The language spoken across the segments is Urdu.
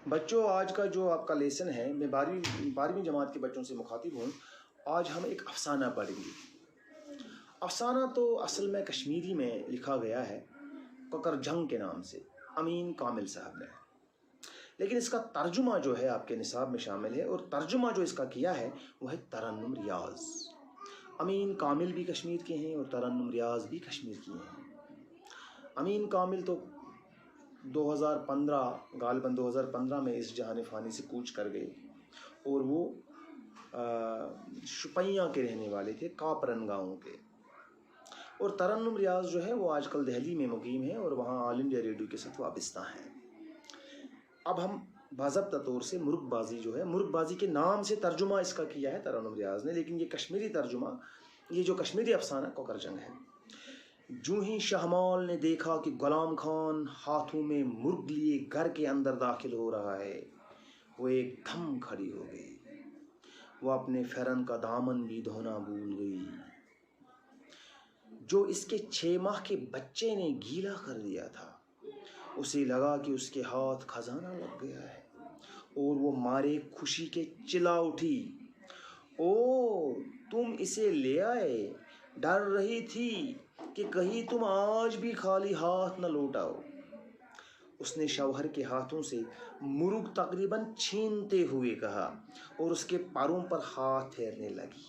بچوں، آج کا جو آپ کا لیسن ہے، میں بارہویں جماعت کے بچوں سے مخاطب ہوں۔ آج ہم ایک افسانہ پڑھیں گے۔ افسانہ تو اصل میں کشمیری میں لکھا گیا ہے کوکر جنگ کے نام سے، امین کامل صاحب نے، لیکن اس کا ترجمہ جو ہے آپ کے نصاب میں شامل ہے، اور ترجمہ جو اس کا کیا ہے وہ ہے ترنم ریاض۔ امین کامل بھی کشمیر کے ہیں اور ترنم ریاض بھی کشمیر کی ہیں۔ امین کامل تو 2015 میں اس جہان فانی سے کوچ کر گئے، اور وہ شپیاں کے رہنے والے تھے، کاپرن گاؤں کے۔ اور ترنم ریاض جو ہے وہ آج کل دہلی میں مقیم ہے اور وہاں آل انڈیا ریڈیو کے ساتھ وابستہ ہیں۔ اب ہم باضابطہ طور سے مرغ بازی جو ہے، مرغ بازی کے نام سے ترجمہ اس کا کیا ہے ترنم ریاض نے، لیکن یہ کشمیری ترجمہ، یہ جو کشمیری افسانہ کوکر جنگ ہے۔ جوں ہی شہمال نے دیکھا کہ غلام خان ہاتھوں میں مرغ لیے گھر کے اندر داخل ہو رہا ہے، وہ ایک دم کھڑی ہو گئی۔ وہ اپنے فرن کا دامن بھی دھونا بھول گئی جو اس کے 6 ماہ کے بچے نے گیلا کر دیا تھا۔ اسے لگا کہ اس کے ہاتھ خزانہ لگ گیا ہے، اور وہ مارے خوشی کے چلا اٹھی، او تم اسے لے آئے، ڈر رہی تھی کہ کہیں تم آج بھی خالی ہاتھ نہ لوٹ آؤ۔ اس نے شوہر کے ہاتھوں سے مرغ تقریباً چھینتے ہوئے کہا، اور اس کے پروں پر ہاتھ پھیرنے لگی،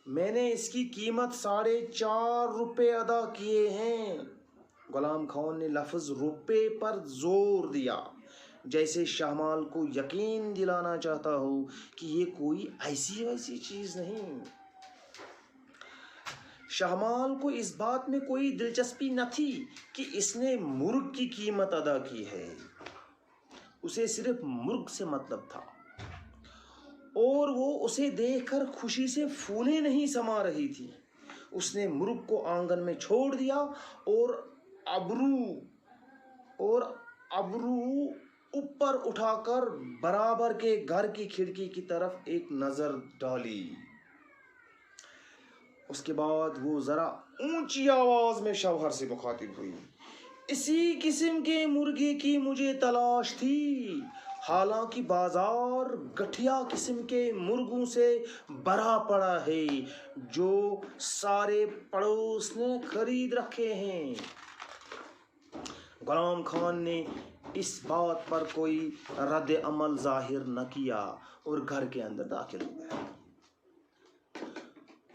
میں نے اس کی قیمت 4.5 روپے ادا کیے ہیں۔ غلام خان نے لفظ روپے پر زور دیا، جیسے شہمال کو یقین دلانا چاہتا ہو کہ یہ کوئی ایسی ویسی چیز نہیں۔ شہمال کو اس بات میں کوئی دلچسپی نہ تھی کہ اس نے مرغ کی قیمت ادا کی ہے، اسے صرف مرغ سے مطلب تھا، اور وہ اسے دیکھ کر خوشی سے پھولیں نہیں سما رہی تھی۔ اس نے مرغ کو آنگن میں چھوڑ دیا اور ابرو اوپر اٹھا کر برابر کے گھر کی کھڑکی کی طرف ایک نظر ڈالی۔ اس کے بعد وہ ذرا اونچی آواز میں شوہر سے مخاطب ہوئی، اسی قسم کے مرغے کی مجھے تلاش تھی، حالانکہ بازار گٹھیا قسم کے مرغوں سے بھرا پڑا ہے جو سارے پڑوس نے خرید رکھے ہیں۔ غلام خان نے اس بات پر کوئی رد عمل ظاہر نہ کیا اور گھر کے اندر داخل ہو گیا۔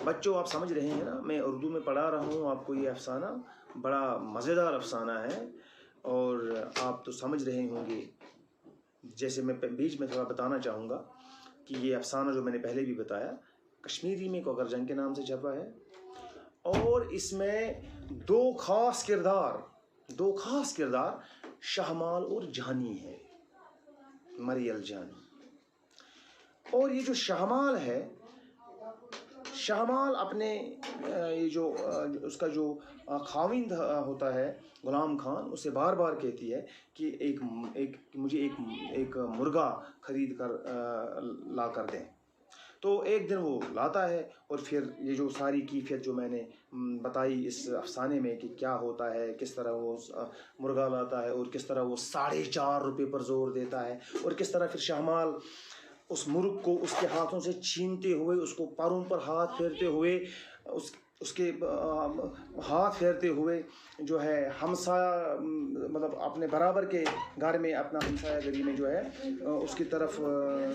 بچوں، آپ سمجھ رہے ہیں نا، میں اردو میں پڑھا رہا ہوں آپ کو یہ افسانہ، بڑا مزیدار افسانہ ہے، اور آپ تو سمجھ رہے ہوں گے۔ جیسے میں بیچ میں تھوڑا بتانا چاہوں گا کہ یہ افسانہ جو میں نے پہلے بھی بتایا کشمیری میں کوکر جنگ کے نام سے چھپا ہے، اور اس میں دو خاص کردار شہمال اور جانی ہے، مریل جانی۔ اور یہ جو شہمال ہے، شہمال اپنے یہ جو اس کا جو خاوند ہوتا ہے غلام خان، اسے بار بار کہتی ہے کہ مجھے ایک مرغا خرید کر لا کر دیں۔ تو ایک دن وہ لاتا ہے، اور پھر یہ جو ساری کیفیت جو میں نے بتائی اس افسانے میں کہ کیا ہوتا ہے، کس طرح وہ مرغا لاتا ہے اور کس طرح وہ 4.5 روپے پر زور دیتا ہے، اور کس طرح پھر شہمال اس مرغ کو اس کے ہاتھوں سے چھینتے ہوئے، اس کو پروں پر ہاتھ پھیرتے ہوئے، اس کے ہاتھ پھیرتے ہوئے جو ہے ہمسایہ، مطلب اپنے برابر کے گھر میں، اپنا ہمسایہ گری میں جو ہے اس کی طرف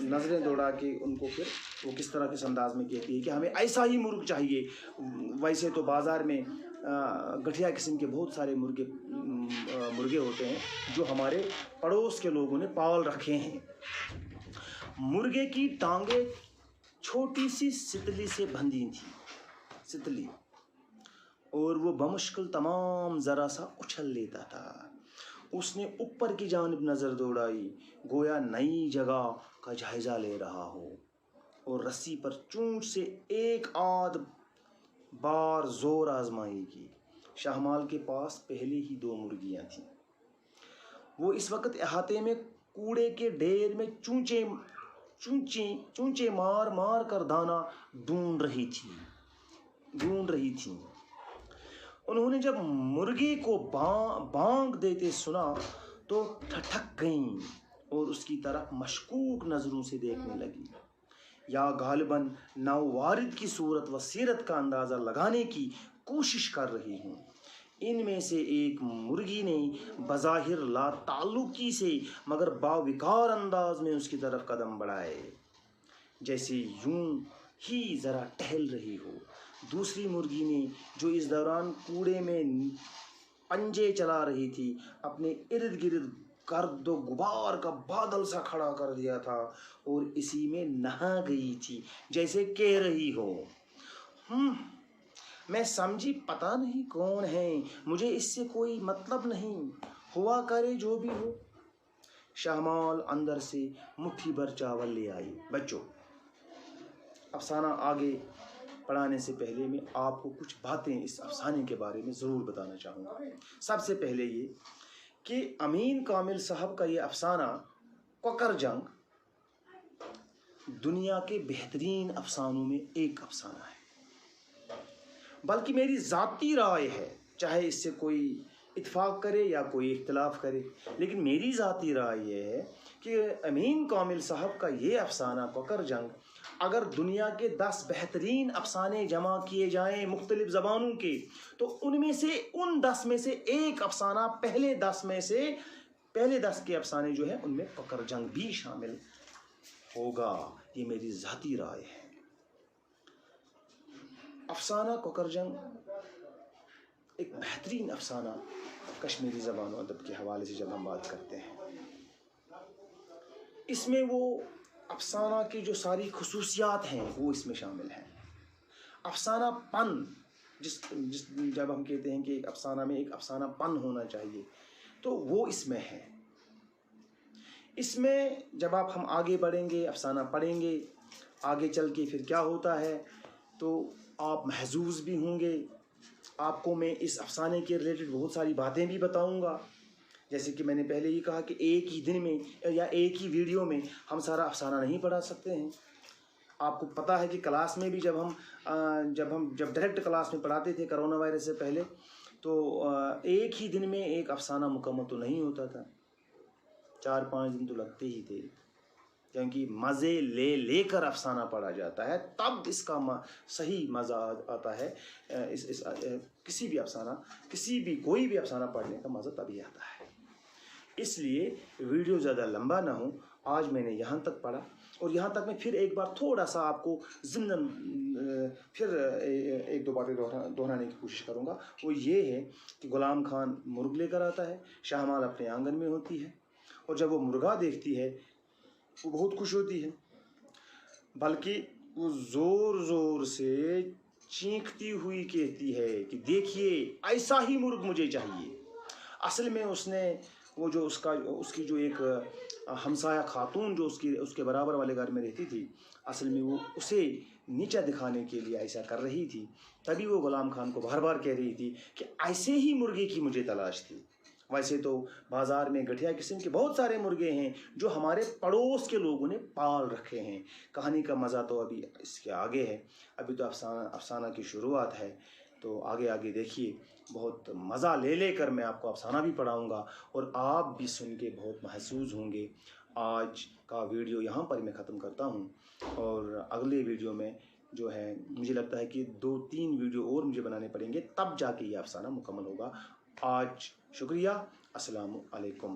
نظریں دوڑا کے ان کو پھر وہ کس طرح کس انداز میں کہتی ہے کہ ہمیں ایسا ہی مرغ چاہیے۔ ویسے تو بازار میں گٹھیا قسم کے بہت سارے مرغے ہوتے ہیں جو ہمارے پڑوس کے لوگوں نے پال رکھے ہیں۔ مرغے کی ٹانگیں چھوٹی سی ستلی سے بندھی تھی، ستلی، اور وہ بمشکل تمام ذرا سا اچھل لیتا تھا۔ اس نے اوپر کی جانب نظر دوڑائی، گویا نئی جگہ کا جائزہ لے رہا ہو، اور رسی پر چونچ سے ایک آدھ بار زور آزمائی کی۔ شہمال کے پاس پہلے ہی 2 مرغیاں تھیں۔ وہ اس وقت احاطے میں کوڑے کے ڈھیر میں چونچے مار مار کر دانا ڈھونڈ رہی تھیں۔ انہوں نے جب مرغے کو بانگ دیتے سنا تو ٹھٹک گئیں اور اس کی طرف مشکوک نظروں سے دیکھنے لگی، یا غالباً نووارد کی صورت و سیرت کا اندازہ لگانے کی کوشش کر رہی ہوں۔ ان میں سے ایک مرغی نے بظاہر لا تعلقی سے مگر باوقار انداز میں اس کی طرف قدم بڑھائے، جیسے یوں ہی ذرا ٹہل رہی ہو۔ دوسری مرغی نے، جو اس دوران کوڑے میں پنجے چلا رہی تھی، اپنے ارد گرد گرد و غبار کا بادل سا کھڑا کر دیا تھا اور اسی میں نہا گئی تھی، جیسے کہہ رہی ہو، میں سمجھی پتہ نہیں کون ہے، مجھے اس سے کوئی مطلب نہیں، ہوا کرے جو بھی ہو۔ شہمال اندر سے مٹھی بھر چاول لے آئی۔ بچوں، افسانہ آگے پڑھانے سے پہلے میں آپ کو کچھ باتیں اس افسانے کے بارے میں ضرور بتانا چاہوں گا۔ سب سے پہلے یہ کہ امین کامل صاحب کا یہ افسانہ کوکر جنگ دنیا کے بہترین افسانوں میں ایک افسانہ ہے، بلکہ میری ذاتی رائے ہے، چاہے اس سے کوئی اتفاق کرے یا کوئی اختلاف کرے، لیکن میری ذاتی رائے یہ ہے کہ امین کامل صاحب کا یہ افسانہ کوکر جنگ اگر دنیا کے 10 بہترین افسانے جمع کیے جائیں مختلف زبانوں کے، تو ان 10 میں سے ایک افسانہ پہلے 10 کے افسانے جو ہیں ان میں کوکر جنگ بھی شامل ہوگا۔ یہ میری ذاتی رائے ہے۔ افسانہ کوکر جنگ ایک بہترین افسانہ کشمیری زبان و ادب کے حوالے سے جب ہم بات کرتے ہیں، اس میں وہ افسانہ کی جو ساری خصوصیات ہیں وہ اس میں شامل ہیں۔ افسانہ پن جب ہم کہتے ہیں کہ ایک افسانہ میں ایک افسانہ پن ہونا چاہیے، تو وہ اس میں ہے۔ اس میں جب ہم آگے بڑھیں گے، افسانہ پڑھیں گے، آگے چل کے پھر کیا ہوتا ہے، تو آپ محظوظ بھی ہوں گے۔ آپ کو میں اس افسانے کے ریلیٹڈ بہت ساری باتیں بھی بتاؤں گا، جیسے کہ میں نے پہلے ہی کہا کہ ایک ہی دن میں یا ایک ہی ویڈیو میں ہم سارا افسانہ نہیں پڑھا سکتے ہیں۔ آپ کو پتہ ہے کہ کلاس میں بھی جب ڈائریکٹ کلاس میں پڑھاتے تھے کرونا وائرس سے پہلے، تو ایک ہی دن میں ایک افسانہ مکمل تو نہیں ہوتا تھا، 4-5 دن تو لگتے ہی تھے، کیونکہ مزے لے کر افسانہ پڑھا جاتا ہے، تب اس کا صحیح مزہ آتا ہے۔ کوئی بھی افسانہ پڑھنے کا مزہ تبھی آتا ہے۔ اس لیے ویڈیو زیادہ لمبا نہ ہو، آج میں نے یہاں تک پڑھا، اور یہاں تک میں پھر ایک بار تھوڑا سا آپ کو ضمناً پھر 1-2 باتیں دہرانے کی کوشش کروں گا۔ وہ یہ ہے کہ غلام خان مرغ لے کر آتا ہے، شہمال اپنے آنگن میں ہوتی ہے، اور جب وہ مرغا دیکھتی ہے وہ بہت خوش ہوتی ہے، بلکہ وہ زور سے چینکتی ہوئی کہتی ہے کہ دیکھیے ایسا ہی مرغ مجھے چاہیے۔ اصل میں اس کی جو ایک ہمسایہ خاتون جو اس کے برابر والے گھر میں رہتی تھی، اصل میں وہ اسے نیچا دکھانے کے لیے ایسا کر رہی تھی، تبھی وہ غلام خان کو بار بار کہہ رہی تھی کہ ایسے ہی مرغے کی مجھے تلاش تھی۔ ویسے تو بازار میں گٹھیا قسم کے بہت سارے مرغے ہیں جو ہمارے پڑوس کے لوگوں نے پال رکھے ہیں۔ کہانی کا مزہ تو ابھی اس کے آگے ہے، ابھی تو افسانہ کی شروعات ہے، تو آگے دیکھیے، بہت مزہ لے کر میں آپ کو افسانہ بھی پڑھاؤں گا، اور آپ بھی سن کے بہت محظوظ ہوں گے۔ آج کا ویڈیو یہاں پر میں ختم کرتا ہوں، اور اگلے ویڈیو میں جو ہے مجھے لگتا ہے کہ 2-3 ویڈیو اور مجھے بنانے پڑیں گے، تب جا کے یہ افسانہ مکمل ہوگا۔ آج شکریہ، السلام علیکم۔